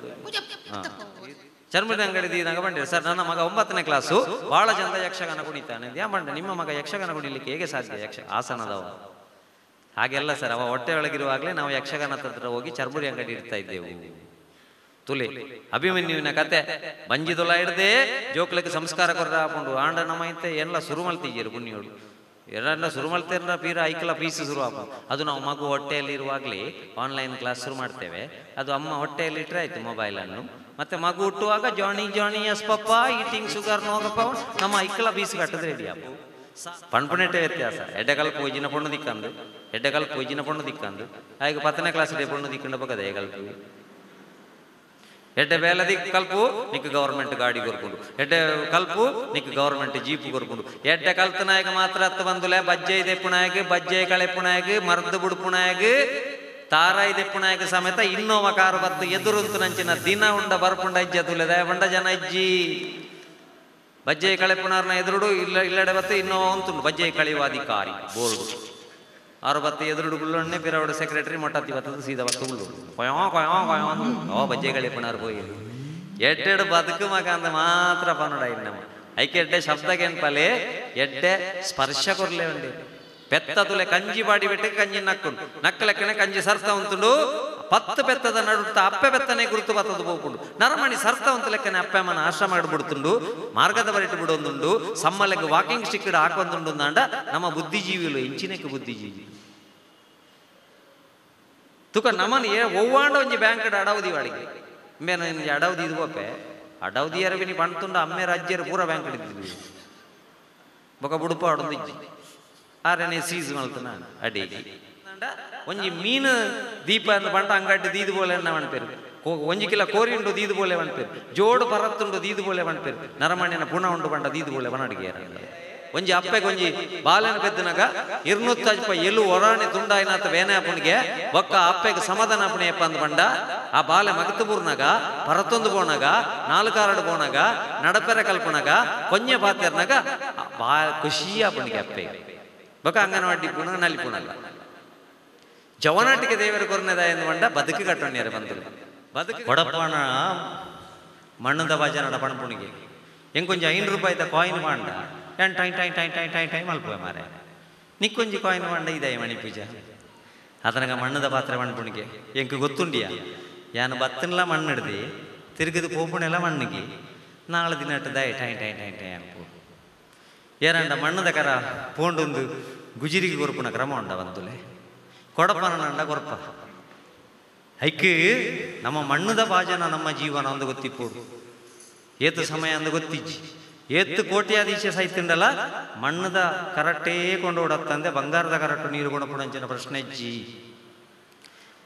ಚರ್ಮದ ಅಂಗಡಿ ನಂಗ ಬಂದಿರಿ ಸರ್ ನನ್ನ ಮಗ 9ನೇ ಕ್ಲಾಸು ಬಹಳ ಚಂದ ಯಕ್ಷಗಾನ ಕುಣಿತಾನೆ ಯಾ ಬಂಡ ನಿಮ್ಮ ಮಗ ಯಕ್ಷಗಾನ ಕುಣಿಲಿಕ್ಕೆ ಹೇಗೆ ಸಾಧ್ಯ ಆಸನದವ ಹಾಗೆಲ್ಲ ಸರ್ ಅವ ಹೊಟ್ಟೆ ಒಳಗಿರುವಾಗಲೇ ನಾವು ಯಕ್ಷಗಾನ ಹತ್ರ ಹೋಗಿ ಚರ್ಮುರಿ ಅಂಗಡಿ ಇಡ್ತಾ ಇದ್ದೆವು. ತುಲೆ ಅಭಿಮನ್ಯುವಿನ ಕತೆ ಬಂಜಿ ತೊಲ ಹಿಡ್ದೆ ಜೋಕ್ಲಕ್ಕೆ ಸಂಸ್ಕಾರ ಕೊರ್ರ ಹಾಕೊಂಡು ಆಂಡ ನಮ್ಮ ಇಂತೆ ಎಲ್ಲ ಶುರು ಮಲ್ತಿದ್ದೀರು ಪುಣ್ಯೋಳು ಎಲ್ಲ ಶುರು ಮಲ್ತಿರ ಪೀರ ಐಕಲ ಪೀಸ್ ಶುರು ಹಾಕು ಅದು ನಾವು ಮಗು ಹೊಟ್ಟೆಯಲ್ಲಿ ಇರುವಾಗಲೇ ಆನ್ಲೈನ್ ಕ್ಲಾಸ್ ಶುರು ಮಾಡ್ತೇವೆ. ಅದು ಅಮ್ಮ ಹೊಟ್ಟೆಯಲ್ಲಿ ಇಟ್ಟರೆ ಆಯ್ತು ಮೊಬೈಲನ್ನು ಮತ್ತೆ ಮಗು ಹುಟ್ಟುವಾಗ Johny Johny yes papa eating sugar ನೋಗಪ್ಪ ನಮ್ಮ ಐಕಲ ಪೀಸ್ ಕಟ್ಟದ ರೆಡಿ ಹಾಕು ಪಣ್ಪುನೆಟ್ಟೆ ವ್ಯತ್ಯಾಸ ಎಡ್ಡೆಗಲ್ಪ ಒಯ್ಜಿನ ಪೊಣ್ಣು ದಿಕ್ಕಂದು ಎಡ್ಡೆಗಲ್ಪ ಒಯ್ಜಿನ ಪೊಣ್ಣು ದಿಕ್ಕಂದು ಹಾಗೆ 10ನೇ ಕ್ಲಾಸಿಗೆ ಪೊಣ್ಣು ದಿಕ್ಕಂಡು ಬಕ್ಕದೆ ಗಲ್ಪ ಎಡ್ಡೆ ಬೇಲದಿ ಕಲ್ಪು ನಿಕ್ ಗೌರ್ಮೆಂಟ್ ಗಾಡಿ ಕೊರ್ಕೊಂಡು ಎಡ್ಡೆ ಕಲ್ಪು ನಿಕ್ ಗೌರ್ಮೆಂಟ್ ಜೀಪ್ ಕೊರ್ಕೊಂಡು ಎಡ್ಡೆ ಕಲ್ತ ನಾಯಕ ಮಾತ್ರ ಹತ್ತು ಬಂದುಲೆ ಬಜ್ಜೆ ಇದೆ ಪುಣಾಯಕ್ ಬಜ್ಜೆ ಕಳೆ ಪುಣಾಯಕ್ ಮರ್ದು ಬುಡು ಪುಣಾಯಕ್ ತಾರ ಇದೆ ಪುಣಾಯಕ್ ಸಮೇತ ಇನ್ನೋವ ಕಾರು ಬತ್ತು ಎದುರುಂತು ನಂಚಿನ ದಿನ ಉಂಡ ಬರ್ಪುಂಡ ಇಜ್ಜ ತುಲೆದ ಬಂಡ ಜನ ಇಜ್ಜಿ ಬಜ್ಜೆ ಕಳೆ ಪುನರ್ನ ಎದುರುಡು ಇಲ್ಲಡೆ ಬತ್ತು ಇನ್ನೋ ಉಂಟು ಬಜ್ಜೆ ಕಳೆಯುವಾಧಿಕಾರಿ ಬೋರ್ಡು 6 ಬತ್ತು ಎದುರುಡು ಗುಳ್ಳಣ್ಣೆ ಪಿರವಡು ಸೆಕ್ರೆಟರಿ ಮೊಟ್ಟತ್ತಿ ಬತ್ತದು ಸೀದಾ ಬತ್ತು ಗುಳ್ಳು ಕೊಯೋ ಕೊಯೋ ಕೊಯೋ ಬಜ್ಜೆ ಕಳೆ ಪುನರ್ ಹೋಗಿ ಎಟ್ಟೆಡು ಬದುಕು ಮಗ ಅಂದ ಮಾತ್ರ ಪನ್ನಡ ಇನ್ನಮ್ಮ ಐಕೆ ಎಡ್ಡೆ ಶಬ್ದಕ್ಕೆ ಪಲೆ ಎಡ್ಡೆ ಸ್ಪರ್ಶ ಕೊರ್ಲೆ ಉಂಡೆ ಪೆತ್ತ ತುಲೆ ಕಂಜಿ ಬಾಡಿ ಬೆಟ್ಟಕ್ಕೆ ಕಂಜಿ ನಕ್ಕುಂಡು ನಕ್ಕಲೆಕ್ಕನೆ ಕಂಜಿ ಸರ್ತ ಉಂಟುಂಡು 10 ಪೆತ್ತದ ನಡುತ್ತ ಅಪ್ಪೆ ಪೆತ್ತನೆ ಗುರುತು ಬತ್ತದು ಹೋಗ್ಕೊಂಡು ನರಮಣಿ ಸರ್ತ ಉಂಟು ಲೆಕ್ಕನೆ ಅಪ್ಪಮ್ಮನ ಆಶ್ರಮ ಬಿಡ್ತುಂಡು ಮಾರ್ಗದ ಬರಿಟ್ಟು ಬಿಡೊಂದುಂಡು ಸಮ್ಮಲೆಗೆ ವಾಕಿಂಗ್ ಸ್ಟಿಕ್ ಹಾಕೊಂದುಂಡು ಅಂಡ ನಮ್ಮ ಬುದ್ಧಿಜೀವಿಲು ಇಂಚಿನಕ್ಕೆ ಬುದ್ಧಿಜೀವಿ ತುಕ ನಮನ್ ಒವ್ವಾಂಡ ಒಂಜಿ ಬ್ಯಾಂಕ್ ಅಡವದಿ ವಾಡಿಗೆ ಮೇನ ಅಡವದಿ ಇದು ಬೋಪೆ ಅಡವದಿ ಎರವಿನಿ ಪಣ್ತುಂಡು ಅಮ್ಮೆ ರಾಜ್ಯರು ಪೂರ ಬ್ಯಾಂಕ್ ಹಿಡಿದಿದ್ವಿ ಬೊಕ ಬುಡುಪ ಅಡೊಂದಿಜ್ಜಿ ಆರನೇ ಸೀಸ್ ಮಲ್ತನ ಅಡಿಗೆ ಒಂಜಿ ಮೀನು ದೀಪ ಅಂತ ಪಂಡ ಅಂಗಡ್ಡಿ ದೀದು ಬೋಲೆ ಮಣ್ಪೇರು ಒಂಜಿ ಕಿಲ ಕೋರಿ ಉಂಡು ದೀದು ಬೋಲೆ ಮಣ್ಪೇರು ಜೋಡು ಪರತ್ತುಂಡು ದೀದು ಬೋಲೆ ಮಣ್ಪೇರು ನರಮಣ್ಯನ ಪುಣ ಉಂಡು ಪಂಡ ದೀದು ಬೋಲೆ ಮನಡಿಗೆ ಒಂಜಿ ಅಪ್ಪೆಗೆ ಒಂಜಿ ಬಾಲೆನ ಬೆದ್ದನಾಗ 200 ಎಲು ಒರಾಣಿ ತುಂಡಾಯಿನಾಥ ವೇನೆ ಅಪ್ಪನಿಗೆ ಒಕ್ಕ ಅಪ್ಪೆಗೆ ಸಮಾಧಾನ ಅಪ್ಪಣೆ ಅಪ್ಪ ಅಂದ್ ಪಂಡ ಆ ಬಾಲೆ ಮಗತು ಬೂರ್ನಾಗ ಪರತ್ತೊಂದು ಬೋನಾಗ 4 ಬೋನಾಗ ನಡಪೆರೆ ಕಲ್ಪನಾಗ ಕೊಂಜೆ ಪಾತೆರ್ನಾಗ ಬಾ ಖುಷಿ ಅಪ್ಪನಿಗೆ ಅಪ್ಪೆಗೆ ಬೊಕ ಅಂಗನವಾಡಿ ಪುಣ ನಲ್ಲಿ ಪುಣಲ್ಲ ಜವನಾಟಿಗೆ ದೇವರ ಕೊರ್ನೆದ ಎಂದು ಪಂಡ ಬದುಕು ಕಟ್ಟೊಣ್ಯರು ಬಂದರು ಬದುಕು ಕೊಡಪಣ ಮಣ್ಣದ ಬಾಜನಡ ಪಣಪುಣಿಗೆ ಎಂಕೊಂಜಿ 5 ರೂಪಾಯಿದ ಕಾಯಿನ್ ಮಾಂಡ ಟೈ ಟೈ ಟೈ ಟೈ ಟೈ ಟೈ ಮಲ್ಪುವೆ ಮಾರೆ ನಿಕ್ಕೊಂಜಿ ಕಾಯಿನ್ ಮಾಂಡ ಇದಾಯ ಮಣಿ ಪೂಜೆ ಅದನಗ ಮಣ್ಣದ ಪಾತ್ರೆ ಪಣಪುಣಿಗೆ ಎಂಕು ಗೊತ್ತುಂಡಿಯ ಯಾನು ಬತ್ತನ್ಲ ಮಣ್ಣು ಹಿಡ್ದು ತಿರುಗಿದು ಪೋಪುಣೆಲ್ಲ ಮಣ್ಣಿಗೆ ನಾಳೆ ದಿನ ದಯ ಟೈ ಟೈ ಟೈ ಟೈ ಅನ್ಪು ಏರಂಡ ಮಣ್ಣದ ಕರ ಪೋಂಡೊಂದು ಗುಜಿರಿಗೆ ಕೊರ್ಪುನ ಕ್ರಮ ಉಂಡ ಬಂದುಲೆ ಕೊಡಪನಂಡ ಕೊರಪ ಐಕ್ ನಮ್ಮ ಮಣ್ಣದ ಭಾಜನ ನಮ್ಮ ಜೀವನ ಅಂದು ಗೊತ್ತಿಪ್ಪೋಡು ಏತು ಸಮಯ ಅಂದು ಗೊತ್ತಿಜ್ಜಿ ಏತ್ತು ಕೋಟ್ಯಾಧೀಶ ಸಹಿತಂಡಲ್ಲ ಮಣ್ಣದ ಕರಟ್ಟೇ ಕೊಂಡು ಓಡತ್ತಂದೆ ಬಂಗಾರದ ಕರಟ್ಟು ನೀರು ಕೊಡಪುಣಂಚಿನ ಪ್ರಶ್ನೆ ಇಜ್ಜಿ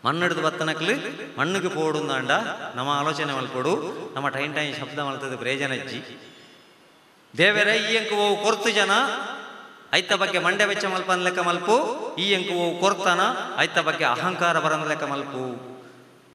ಮಣ್ಣಿಡ್ದು ಬತ್ತನಕ್ಲು ಮಣ್ಣಿಗೆ ಪೋಡುಂದಾಂಡ ನಮ್ಮ ಆಲೋಚನೆ ಮಲ್ಪೋಡು ನಮ್ಮ ಟೈನ್ ಟೈನ್ ಶಬ್ದ ಮಲ್ತದ ಪ್ರಯೋಜನ ಇಜ್ಜಿ ದೇವರೇ ಈ ಅಂಕು ಹೋವು ಕೊರ್ತು ಜನ ಐತ ಬಗ್ಗೆ ಮಂಡ್ಯ ವೆಚ್ಚ ಮಲ್ಪ ಲೆಕ್ಕ ಮಲ್ಪು ಈ ಅಂಕು ಹೋವು ಕೊರ್ತಾನ ಐತ ಬಗ್ಗೆ ಅಹಂಕಾರ ಬರಂದ ಲೆಕ್ಕ ಮಲ್ಪು